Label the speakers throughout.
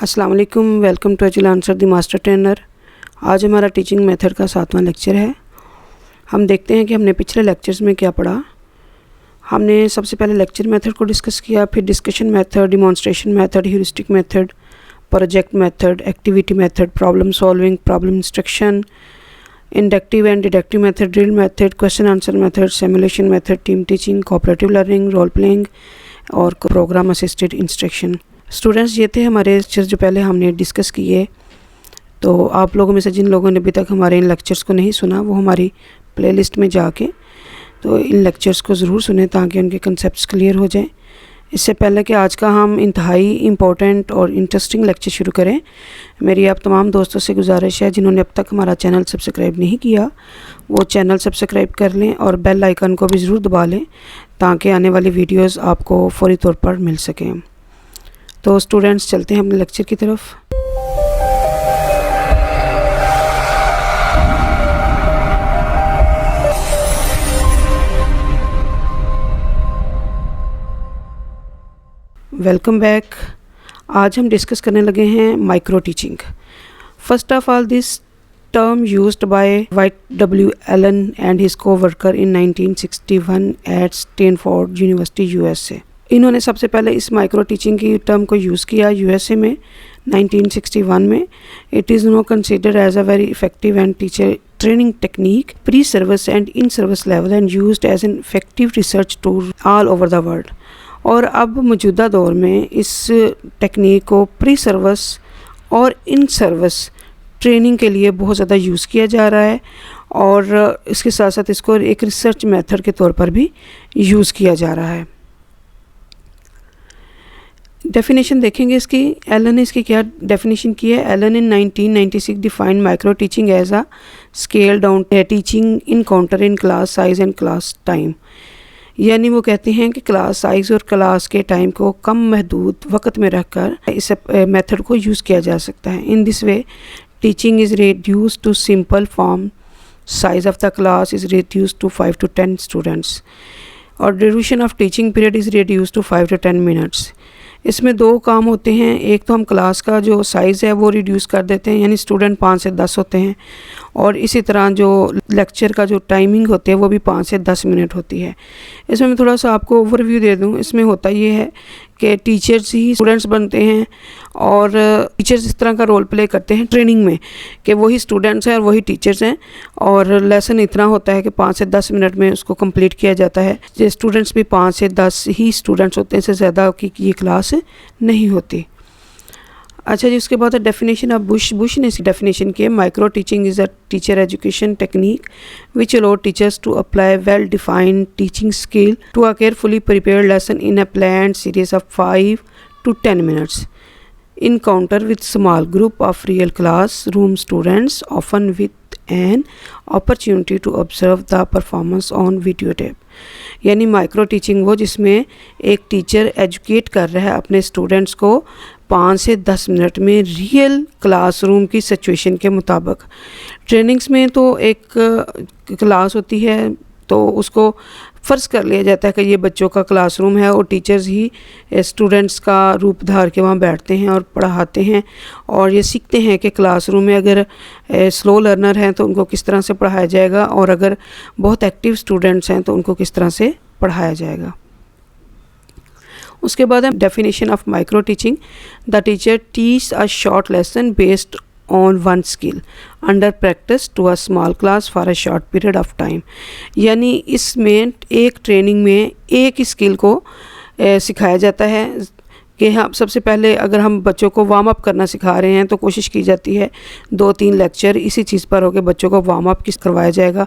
Speaker 1: अस्सलाम वालेकुम, welcome to एजुल आंसर द मास्टर ट्रेनर। आज हमारा टीचिंग मेथड का 7वां लेक्चर है। हम देखते हैं कि हमने पिछले लेक्चर्स में क्या पढ़ा। हमने सबसे पहले लेक्चर मेथड को डिस्कस किया, फिर discussion method, demonstration method, heuristic method, project method, activity method, problem solving, problem instruction, inductive and deductive method, drill method, question answer method, simulation method, team teaching, cooperative learning, role playing और program assisted instruction. Students, ये थे हमारे lectures जो पहले हमने discuss किए। तो आप लोगों में से जिन लोगों ने अभी तक हमारे इन लेक्चर्स को नहीं सुना, वो हमारी प्लेलिस्ट में जाके तो इन लेक्चर्स को ज़रूर सुने ताकि उनके कंसेप्ट्स क्लियर हो जाएं। इससे पहले कि आज का हम इंतहाई इम्पोर्टेंट और इंटरेस्टिंग लेक्चर शुरू करें, मेरी आप तमाम दोस्तों से गुजारिश है जिन्होंने अब तक हमारा चैनल सब्सक्राइब नहीं किया, वो चैनल सब्सक्राइब कर लें और बेल आइकन को भी ज़रूर दबा लें ताकि आने वाली वीडियोज़ आपको फौरी तौर पर मिल सकें। तो स्टूडेंट्स, चलते हैं अपने लेक्चर की तरफ। Welcome back. आज हम डिस्कस करने लगे हैं micro teaching. First of all, this term used by White W. Allen and his co-worker in 1961 at Stanford University, USA। इन्होंने सबसे पहले इस माइक्रो टीचिंग की टर्म को यूज़ किया यूएसए में 1961 में। It is no considered as a very effective and teacher training technique pre service and in service level and used as an effective research tool all over the world. और अब मौजूदा दौर में इस technique को pre service और in service training के लिए बहुत ज़्यादा यूज़ किया जा रहा है और इसके साथ साथ इसको एक रिसर्च मेथड के तौर पर भी यूज़ किया जा रहा है। डेफिनेशन देखेंगे इसकी। एलन ने इसकी क्या डेफिनेशन की है। Allen in 1996 defined micro teaching as a scale down teaching encounter in class size and class time. यानी वो कहते हैं कि क्लास साइज़ और क्लास के टाइम को कम महदूद वक्त में रखकर इस मेथड को यूज़ किया जा सकता है। In this way teaching is reduced to simple form, size of the class is reduced to 5 to 10 students और duration of teaching period is reduced to 5 to 10 minutes. इसमें दो काम होते हैं। एक तो हम क्लास का जो साइज़ है वो रिड्यूस कर देते हैं, यानी स्टूडेंट 5 से 10 होते हैं, और इसी तरह जो लेक्चर का जो टाइमिंग होती है वो भी 5 से 10 मिनट होती है। इसमें मैं थोड़ा सा आपको ओवरव्यू दे दूं। इसमें होता ये है कि टीचर्स ही स्टूडेंट्स बनते हैं और टीचर्स इस तरह का रोल प्ले करते हैं ट्रेनिंग में कि वही स्टूडेंट्स हैं और वही टीचर्स हैं, और लेसन इतना होता है कि 5 से 10 मिनट में उसको कंप्लीट किया जाता है। जो स्टूडेंट्स भी 5 से 10 ही स्टूडेंट्स होते हैं, इससे ज़्यादा की ये क्लास नहीं होती। अच्छा जी, उसके बाद डेफिनेशन ऑफ बुश ने इसकी डेफिनेशन की है। Micro teaching is a teacher education technique which allow teachers to apply well defined teaching skill to a carefully prepared lesson in a planned series of 5 to 10 minutes encounter with small group of real classroom students, often with an opportunity to observe the performance on videotape। यानी micro teaching वो जिसमें एक teacher educate कर रहा है अपने students को 5 से 10 मिनट में रियल क्लासरूम की सिचुएशन के मुताबिक। ट्रेनिंग्स में तो एक क्लास होती है तो उसको फ़र्ज़ कर लिया जाता है कि ये बच्चों का क्लासरूम है और टीचर्स ही स्टूडेंट्स का रूप धार के वहाँ बैठते हैं और पढ़ाते हैं, और ये सीखते हैं कि क्लासरूम में अगर स्लो लर्नर हैं तो उनको किस तरह से पढ़ाया जाएगा, और अगर बहुत एक्टिव स्टूडेंट्स हैं तो उनको किस तरह से पढ़ाया जाएगा। उसके बाद है definition of micro teaching. The teacher teach a short lesson based on one skill under practice to a small class for a short period of time। यानी इसमें एक ट्रेनिंग में एक ही स्किल को सिखाया जाता है कि हाँ, सबसे पहले अगर हम बच्चों को वार्म अप करना सिखा रहे हैं तो कोशिश की जाती है 2-3 लेक्चर इसी चीज़ पर हो के बच्चों को वार्म अप किस करवाया जाएगा,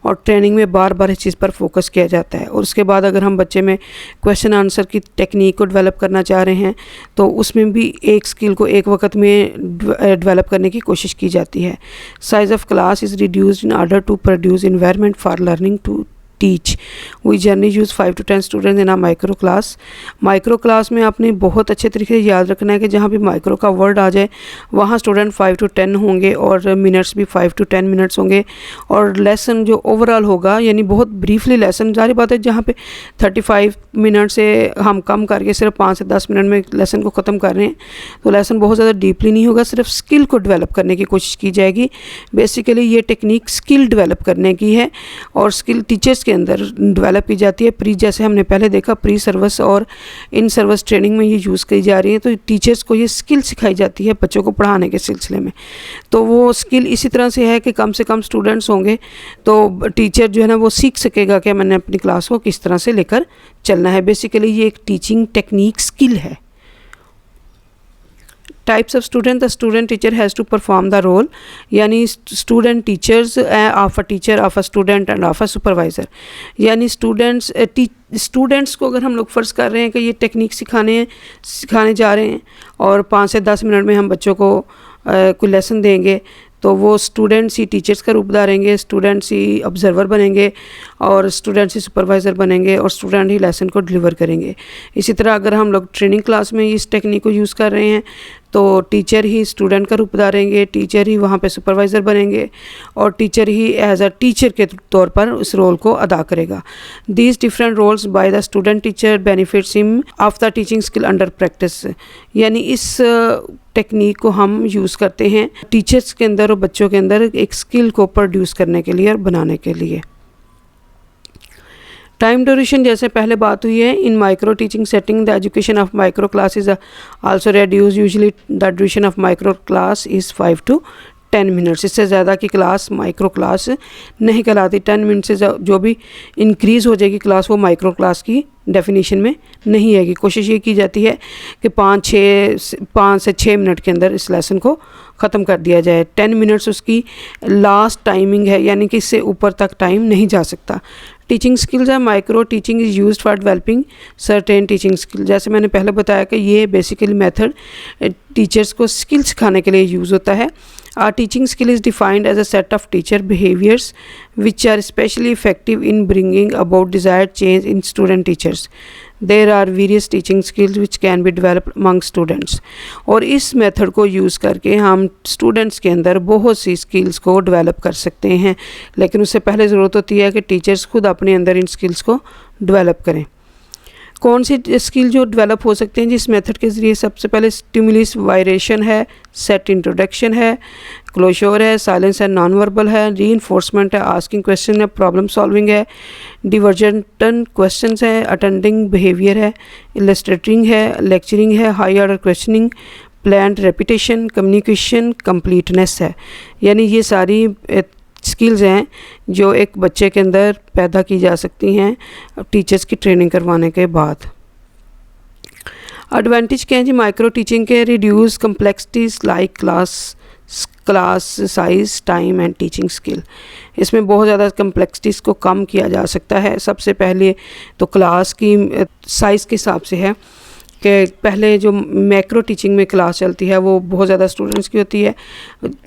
Speaker 1: और ट्रेनिंग में बार बार इस चीज़ पर फोकस किया जाता है। और उसके बाद अगर हम बच्चे में क्वेश्चन आंसर की टेक्निक को डेवलप करना चाह रहे हैं तो उसमें भी एक स्किल को एक वक्त में डेवलप करने की कोशिश की जाती है। Size of class is reduced in order to produce environment for learning to teach. We generally use 5 to 10 students in a micro class. Micro class में आपने बहुत अच्छे तरीके से याद रखना है कि जहाँ भी माइक्रो का वर्ड आ जाए वहाँ स्टूडेंट 5 to 10 होंगे और मिनट्स भी 5 to 10 मिनट्स होंगे। और लेसन जो ओवरऑल होगा यानी बहुत ब्रीफली लेसन, जारी बात है जहाँ पे 35 मिनट से हम कम करके सिर्फ 5 से 10 मिनट में लेसन को ख़त्म कर रहे हैं, तो लेसन बहुत ज़्यादा डीपली नहीं होगा, सिर्फ स्किल को डेवलप करने की कोशिश की जाएगी। बेसिकली ये टेक्निक स्किल डेवलप करने की है और स्किल टीचर्स के अंदर डेवलप की जाती है। प्री, जैसे हमने पहले देखा, प्री सर्विस और इन सर्विस ट्रेनिंग में ये यूज़ की जा रही है, तो टीचर्स को ये स्किल सिखाई जाती है बच्चों को पढ़ाने के सिलसिले में। तो वो स्किल इसी तरह से है कि कम से कम स्टूडेंट्स होंगे तो टीचर जो है ना वो सीख सकेगा कि मैंने अपनी क्लास को किस तरह से लेकर चलना है। बेसिकली ये एक टीचिंग टेक्निक स्किल है। Types of student, the student teacher has to perform the role, यानी student teachers of a teacher, of a student and of a supervisor. यानी स्टूडेंट्स को अगर हम लोग फ़र्ज़ कर रहे हैं कि ये टेक्निक सिखाने जा रहे हैं और 5 से 10 मिनट में हम बच्चों को कोई लेसन देंगे, तो वो स्टूडेंट्स ही टीचर्स का रूप धारेंगे, स्टूडेंट्स ही ऑब्जर्वर बनेंगे और स्टूडेंट्स ही सुपरवाइज़र बनेंगे और स्टूडेंट ही लेसन को डिलीवर करेंगे। इसी तरह अगर हम लोग ट्रेनिंग क्लास में इस टेक्निक को यूज़ कर रहे हैं तो टीचर ही स्टूडेंट का रूप धारेंगे, टीचर ही वहाँ पे सुपरवाइज़र बनेंगे और टीचर ही एज अ टीचर के तौर पर उस रोल को अदा करेगा। These different roles by the student teacher benefits him of the teaching skill under practice. यानी इस टेक्निक को हम यूज़ करते हैं टीचर्स के अंदर और बच्चों के अंदर एक स्किल को प्रोड्यूस करने के लिए और बनाने के लिए। टाइम ड्यूरेशन जैसे पहले बात हुई है, in micro teaching setting the education of micro class is also reduce, usually the duration of micro class is 5 to 10 minutes. इससे ज़्यादा की क्लास माइक्रो क्लास नहीं कहलाती। 10 मिनट से जो भी इंक्रीज़ हो जाएगी क्लास वो माइक्रो क्लास की डेफिनेशन में नहीं आएगी। कोशिश ये की जाती है कि 5 से 6 मिनट के अंदर इस लेसन को ख़त्म कर दिया जाए। 10 मिनट्स उसकी लास्ट टाइमिंग है, यानी कि इससे ऊपर तक टाइम नहीं जा सकता। टीचिंग स्किल्स है, micro teaching is used for developing certain teaching skill. जैसे मैंने पहले बताया कि ये बेसिकली मेथड टीचर्स को स्किल सिखाने के लिए यूज़ होता है। Our teaching skill is defined as a set of teacher behaviors which are especially effective in bringing about desired change in student teachers. There are various teaching skills which can be developed among students. और इस method को use करके हम students के अंदर बहुत सी skills को develop कर सकते हैं, लेकिन उससे पहले ज़रूरत होती है कि टीचर्स खुद अपने अंदर इन स्किल्स को डेवलप करें। कौन सी स्किल जो डेवलप हो सकते हैं जिस मेथड के ज़रिए? सबसे पहले स्टिमुलस वायरेशन है, सेट इंट्रोडक्शन है, क्लोजर है, साइलेंस है, नॉन वर्बल है, रीइंफोर्समेंट है, आस्किंग क्वेश्चन है, प्रॉब्लम सॉल्विंग है, डिवर्जेंटन क्वेश्चंस है, अटेंडिंग बिहेवियर है, इलस्ट्रेटिंग है, लेक्चरिंग है, high order questioning, planned repetition, communication, completeness है। यानी ये सारी स्किल्स हैं जो एक बच्चे के अंदर पैदा की जा सकती हैं टीचर्स की ट्रेनिंग करवाने के बाद। एडवांटेज क्या है जी माइक्रो टीचिंग के? Reduce complexities like class size, time and teaching skill. इसमें बहुत ज़्यादा कम्प्लेक्सिटीज़ को कम किया जा सकता है। सबसे पहले तो क्लास की साइज़ के हिसाब से है कि पहले जो मैक्रो टीचिंग में क्लास चलती है वो बहुत ज़्यादा स्टूडेंट्स की होती है,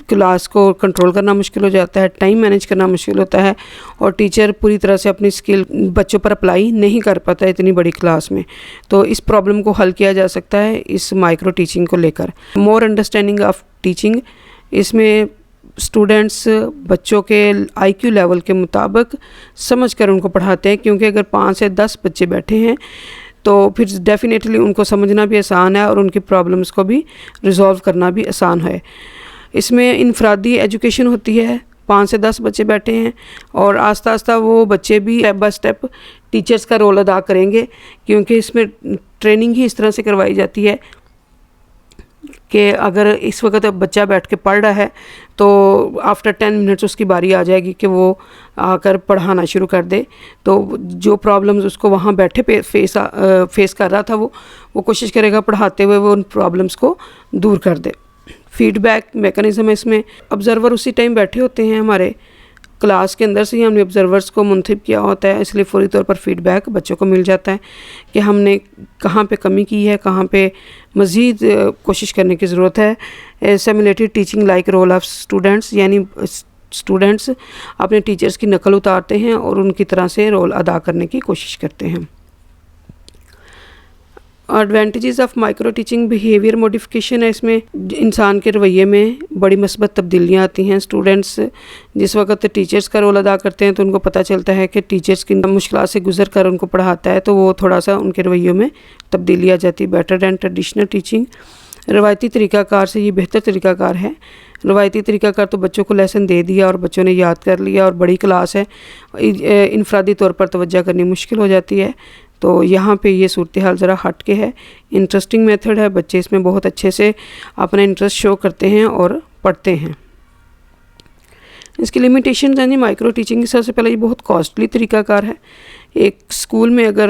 Speaker 1: क्लास को कंट्रोल करना मुश्किल हो जाता है, टाइम मैनेज करना मुश्किल होता है और टीचर पूरी तरह से अपनी स्किल बच्चों पर अप्लाई नहीं कर पाता है इतनी बड़ी क्लास में। तो इस प्रॉब्लम को हल किया जा सकता है इस माइक्रो टीचिंग को लेकर। मोर अंडरस्टैंडिंग ऑफ टीचिंग, इसमें स्टूडेंट्स बच्चों के IQ लेवल के मुताबिक समझकर उनको पढ़ाते हैं, क्योंकि अगर 5 से 10 बच्चे बैठे हैं तो फिर डेफिनेटली उनको समझना भी आसान है और उनकी प्रॉब्लम्स को भी रिजॉल्व करना भी आसान है। इसमें इनफरादी एजुकेशन होती है, 5 से 10 बच्चे बैठे हैं और आस्ता आस्ता वो बच्चे भी स्टेप बाय स्टेप टीचर्स का रोल अदा करेंगे, क्योंकि इसमें ट्रेनिंग ही इस तरह से करवाई जाती है कि अगर इस वक्त बच्चा बैठ के पढ़ रहा है तो आफ्टर 10 मिनट्स उसकी बारी आ जाएगी कि वो आकर पढ़ाना शुरू कर दे। तो जो प्रॉब्लम्स उसको वहाँ बैठे फेस कर रहा था वो कोशिश करेगा पढ़ाते हुए वो उन प्रॉब्लम्स को दूर कर दे। फीडबैक मैकेनिज़्म है इसमें। ऑब्ज़र्वर उसी टाइम बैठे होते हैं हमारे क्लास के अंदर से ही हमने ऑब्ज़र्वर्स को मुंतखब किया होता है, इसलिए फौरी तौर पर फीडबैक बच्चों को मिल जाता है कि हमने कहाँ पे कमी की है, कहाँ पे मज़ीद कोशिश करने की ज़रूरत है। Simulated teaching like role of students, यानी स्टूडेंट्स अपने टीचर्स की नकल उतारते हैं और उनकी तरह से रोल अदा करने की कोशिश करते हैं। Advantages of micro teaching, behaviour modification है, इसमें इंसान के रवैये में बड़ी मस्बत तब्दीलियाँ आती हैं। स्टूडेंट्स जिस वक्त टीचर्स का रोल अदा करते हैं तो उनको पता चलता है कि टीचर्स की मुश्किल से गुजर कर उनको पढ़ाता है, तो वो थोड़ा सा उनके रवैयों में तब्दीली आ जाती है। बेटर दैन ट्रेडिशनल टीचिंग, रवायती तरीक़ाकार से ये बेहतर तरीक़ाकार है। रवायती तरीक़ाकार तो बच्चों को लेसन दे दिया और बच्चों ने याद कर लिया और बड़ी क्लास है, इनफरादी तौर पर तवज्जो करनी मुश्किल हो जाती है। तो यहाँ पे ये सूरत हाल ज़रा हट के है। इंटरेस्टिंग मेथड है, बच्चे इसमें बहुत अच्छे से अपना इंटरेस्ट शो करते हैं और पढ़ते हैं। इसकी लिमिटेशन यानी माइक्रो टीचिंग की सबसे पहले ये बहुत कॉस्टली तरीक़ाकार है। एक स्कूल में अगर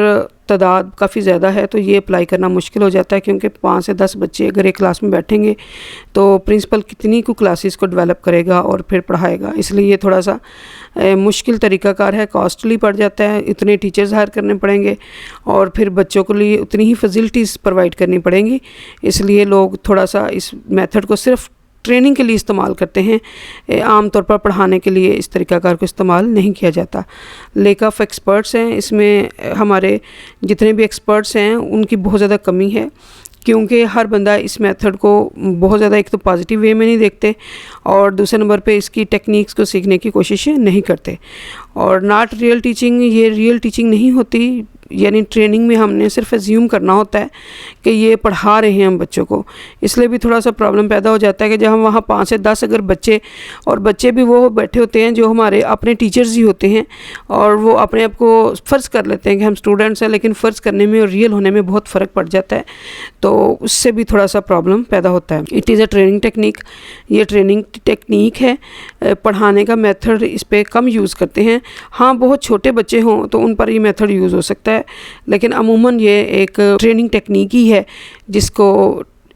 Speaker 1: तादाद काफ़ी ज़्यादा है तो ये अप्लाई करना मुश्किल हो जाता है, क्योंकि 5 से 10 बच्चे अगर एक क्लास में बैठेंगे तो प्रिंसिपल कितनी को क्लासेस को डेवलप करेगा और फिर पढ़ाएगा। इसलिए ये थोड़ा सा मुश्किल तरीक़ाकार है, कॉस्टली पड़ जाता है, इतने टीचर्स हायर करने पड़ेंगे और फिर बच्चों के लिए उतनी ही फैसिलिटीज़ प्रोवाइड करनी पड़ेंगी। इसलिए लोग थोड़ा सा इस मेथड को सिर्फ ट्रेनिंग के लिए इस्तेमाल करते हैं, आम तौर पर पढ़ाने के लिए इस तरीक़ाकार को इस्तेमाल नहीं किया जाता। लेक ऑफ एक्सपर्ट्स हैं, इसमें हमारे जितने भी एक्सपर्ट्स हैं उनकी बहुत ज़्यादा कमी है, क्योंकि हर बंदा इस मेथड को बहुत ज़्यादा एक तो पॉजिटिव वे में नहीं देखते और दूसरे नंबर पे इसकी टेक्निक्स को सीखने की कोशिश नहीं करते। और नॉट रियल टीचिंग, ये रियल टीचिंग नहीं होती, यानी ट्रेनिंग में हमने सिर्फ एज्यूम करना होता है कि ये पढ़ा रहे हैं हम बच्चों को। इसलिए भी थोड़ा सा प्रॉब्लम पैदा हो जाता है कि जब हम वहाँ 5 से 10 अगर बच्चे, और बच्चे भी वो बैठे होते हैं जो हमारे अपने टीचर्स ही होते हैं और वो अपने आप को फ़र्ज़ कर लेते हैं कि हम स्टूडेंट्स हैं, लेकिन फ़र्ज़ करने में और रियल होने में बहुत फ़र्क पड़ जाता है, तो उससे भी थोड़ा सा प्रॉब्लम पैदा होता है। It is a training technique, ये ट्रेनिंग टेक्निक है, पढ़ाने का मेथड इस पर कम यूज़ करते हैं। हाँ, बहुत छोटे बच्चे हों तो उन पर ये मेथड यूज़ हो सकता है, लेकिन अमूमन ये एक ट्रेनिंग टेक्निक ही है जिसको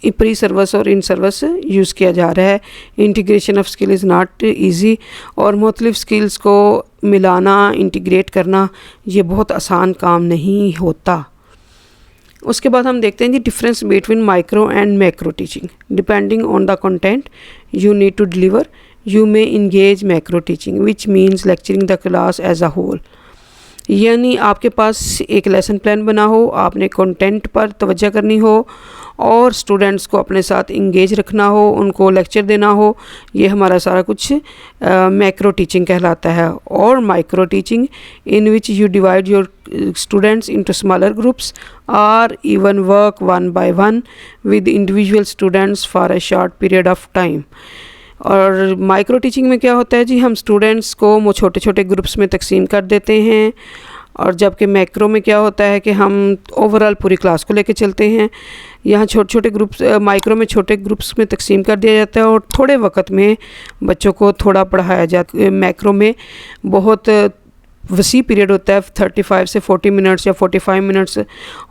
Speaker 1: प्री सर्विस और इन सर्विस यूज़ किया जा रहा है। Integration of skill is not easy, और मुख्तलिफ स्किल्स को मिलाना, इंटीग्रेट करना ये बहुत आसान काम नहीं होता। उसके बाद हम देखते हैं जी difference between micro and macro teaching. Depending on the content you need to deliver, you may engage macro teaching which means lecturing the class as a whole. यानी आपके पास एक लेसन प्लान बना हो, आपने कंटेंट पर तवज्जो करनी हो और स्टूडेंट्स को अपने साथ इंगेज रखना हो, उनको लेक्चर देना हो, ये हमारा सारा कुछ मैक्रो टीचिंग कहलाता है। और micro teaching in which you divide your students into smaller groups और even work one by one with individual students for a short period of time. और माइक्रो टीचिंग में क्या होता है जी, हम स्टूडेंट्स को वो छोटे छोटे ग्रुप्स में तकसीम कर देते हैं, और जबकि मैक्रो में क्या होता है कि हम ओवरऑल पूरी क्लास को लेके चलते हैं। यहाँ छोटे छोटे ग्रुप्स, माइक्रो में छोटे ग्रुप्स में तकसीम कर दिया जाता है और थोड़े वक्त में बच्चों को थोड़ा पढ़ाया जाता है। मैक्रो में बहुत वसी पीरियड होता है, 35 से 40 मिनट्स या 45 मिनट्स,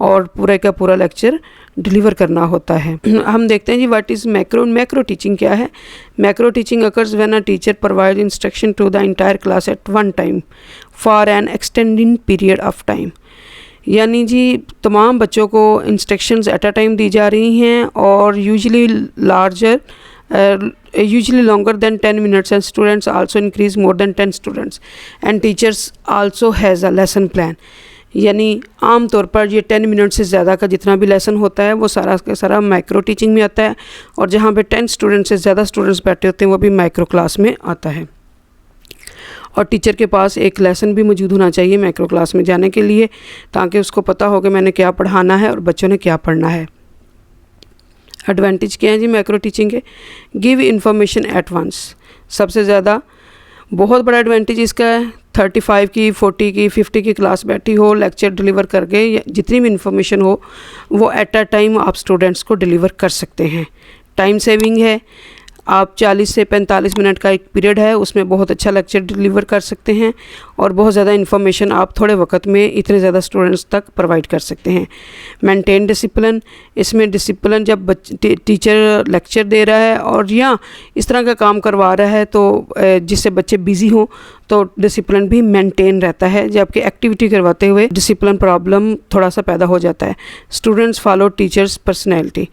Speaker 1: और पूरे का पूरा लेक्चर डिलीवर करना होता है। हम देखते हैं जी what is macro. Macro teaching क्या है? Macro teaching occurs when a teacher provide instruction to the entire class at one time for an extending period of time. यानी जी तमाम बच्चों को इंस्ट्रक्शंस एट अ टाइम दी जा रही हैं और usually longer than 10 minutes, and students also increase more than 10 students, and teachers also has a lesson plan। यानी आम तौर पर ये 10 मिनट से ज़्यादा का जितना भी लेसन होता है वो सारा का सारा माइक्रो टीचिंग में आता है, और जहाँ पे 10 स्टूडेंट से ज़्यादा स्टूडेंट्स बैठे होते हैं वो भी माइक्रो क्लास में आता है। और टीचर के पास एक लेसन भी मौजूद होना चाहिए माइक्रो क्लास में जाने के लिए, ताकि उसको पता हो कि मैंने क्या पढ़ाना है और बच्चों ने क्या पढ़ना है। एडवांटेज क्या है जी मैक्रो टीचिंग के? Give information at once. सबसे ज़्यादा बहुत बड़ा एडवांटेज इसका है। 35 की, 40 की, 50 की क्लास बैठी हो, लेक्चर डिलीवर करके जितनी भी इंफॉर्मेशन हो वो एट अ टाइम आप स्टूडेंट्स को डिलीवर कर सकते हैं। टाइम सेविंग है, आप 40 से 45 मिनट का एक पीरियड है उसमें बहुत अच्छा लेक्चर डिलीवर कर सकते हैं, और बहुत ज़्यादा इन्फॉर्मेशन आप थोड़े वक्त में इतने ज़्यादा स्टूडेंट्स तक प्रोवाइड कर सकते हैं। मेंटेन डिसिप्लिन, इसमें डिसिप्लिन जब टीचर लेक्चर दे रहा है और या इस तरह का काम करवा रहा है तो जिससे बच्चे बिज़ी हों तो डिसिप्लिन भी मेंटेन रहता है, जबकि एक्टिविटी करवाते हुए डिसिप्लिन प्रॉब्लम थोड़ा सा पैदा हो जाता है। स्टूडेंट्स फॉलो टीचर्स पर्सनैलिटी,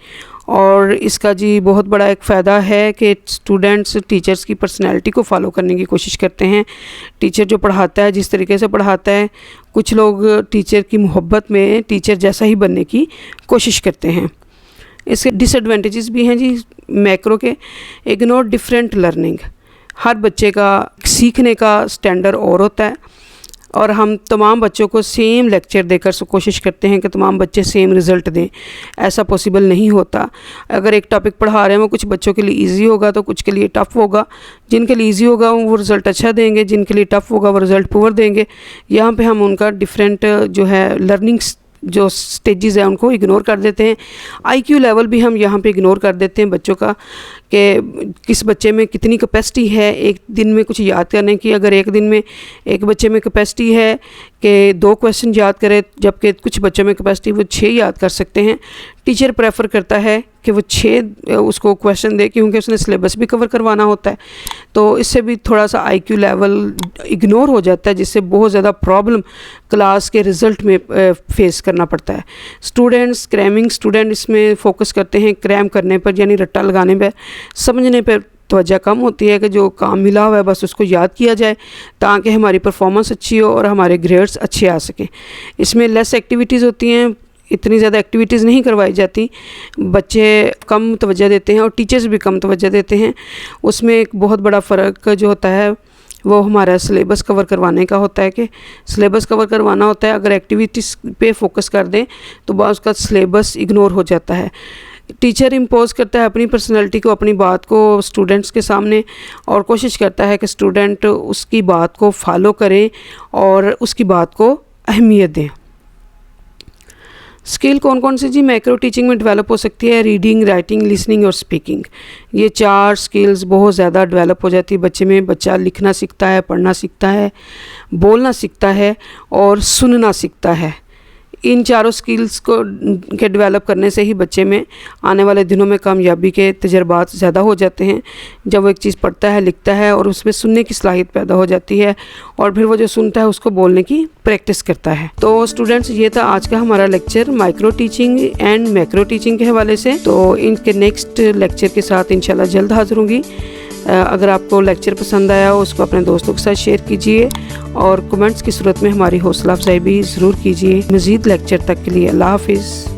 Speaker 1: और इसका जी बहुत बड़ा एक फ़ायदा है कि स्टूडेंट्स टीचर्स की पर्सनैलिटी को फॉलो करने की कोशिश करते हैं। टीचर जो पढ़ाता है, जिस तरीके से पढ़ाता है, कुछ लोग टीचर की मोहब्बत में टीचर जैसा ही बनने की कोशिश करते हैं। इसके डिसएडवांटेजेस भी हैं जी मैक्रो के। इग्नोर डिफरेंट लर्निंग, हर बच्चे का सीखने का स्टैंडर्ड और होता है और हम तमाम बच्चों को सेम लेक्चर देकर कोशिश करते हैं कि तमाम बच्चे सेम रिज़ल्ट दें। ऐसा पॉसिबल नहीं होता। अगर एक टॉपिक पढ़ा रहे हैं वो कुछ बच्चों के लिए इजी होगा तो कुछ के लिए टफ़ होगा। जिनके लिए इजी होगा वो रिज़ल्ट अच्छा देंगे, जिनके लिए टफ़ होगा वो रिज़ल्ट पुअर देंगे। यहाँ पे हम उनका डिफरेंट जो है लर्निंग जो स्टेजेस है उनको इग्नोर कर देते हैं। आईक्यू लेवल भी हम यहाँ पे इग्नोर कर देते हैं बच्चों का, कि किस बच्चे में कितनी कैपेसिटी है एक दिन में कुछ याद करने की। अगर एक दिन में एक बच्चे में कैपेसिटी है कि 2 क्वेश्चन याद करे, जबकि कुछ बच्चों में कैपेसिटी वो 6 याद कर सकते हैं, टीचर प्रेफर करता है कि वो 6 उसको क्वेश्चन दे, क्योंकि उसने सिलेबस भी कवर करवाना होता है। तो इससे भी थोड़ा सा आईक्यू लेवल इग्नोर हो जाता है, जिससे बहुत ज़्यादा प्रॉब्लम क्लास के रिज़ल्ट में फेस करना पड़ता है। स्टूडेंट्स क्रैमिंग, स्टूडेंट इसमें फ़ोकस करते हैं क्रैम करने पर, यानी रट्टा लगाने पर, समझने पर तवज्जो कम होती है कि जो काम मिला हुआ है बस उसको याद किया जाए ताकि हमारी परफॉर्मेंस अच्छी हो और हमारे ग्रेड्स अच्छे आ सकें। इसमें लेस एक्टिविटीज़ होती हैं, इतनी ज़्यादा एक्टिविटीज़ नहीं करवाई जाती, बच्चे कम तवज्जो देते हैं और टीचर्स भी कम तवज्जो देते हैं। उसमें एक बहुत बड़ा फ़र्क जो होता है वो हमारा सिलेबस कवर करवाने का होता है, कि सिलेबस कवर करवाना होता है। अगर एक्टिविटीज़ पे फोकस कर दें तो बाद उसका सिलेबस इग्नोर हो जाता है। टीचर इम्पोज करता है अपनी पर्सनैलिटी को, अपनी बात को स्टूडेंट्स के सामने, और कोशिश करता है कि स्टूडेंट उसकी बात को फॉलो करें और उसकी बात को अहमियत दें। स्किल कौन कौन सी जी मैक्रो टीचिंग में डेवलप हो सकती है? रीडिंग, राइटिंग, लिसनिंग और स्पीकिंग। ये 4 स्किल्स बहुत ज़्यादा डेवलप हो जाती है बच्चे में। बच्चा लिखना सीखता है, पढ़ना सीखता है, बोलना सीखता है और सुनना सीखता है। इन चारों स्किल्स को के डेवलप करने से ही बच्चे में आने वाले दिनों में कामयाबी के तजर्बात ज़्यादा हो जाते हैं। जब वो एक चीज़ पढ़ता है, लिखता है और उसमें सुनने की सलाहियत पैदा हो जाती है और फिर वो जो सुनता है उसको बोलने की प्रैक्टिस करता है। तो स्टूडेंट्स, ये था आज का हमारा lecture micro teaching and macro teaching के हवाले से। तो इनके नेक्स्ट लेक्चर के साथ इंशाल्लाह जल्द हाज़िर होंगी। अगर आपको लेक्चर पसंद आया हो उसको अपने दोस्तों के साथ शेयर कीजिए और कमेंट्स की सूरत में हमारी हौसला अफजाई भी ज़रूर कीजिए। मज़ीद लेक्चर तक के लिए अल्लाह हाफ़िज़।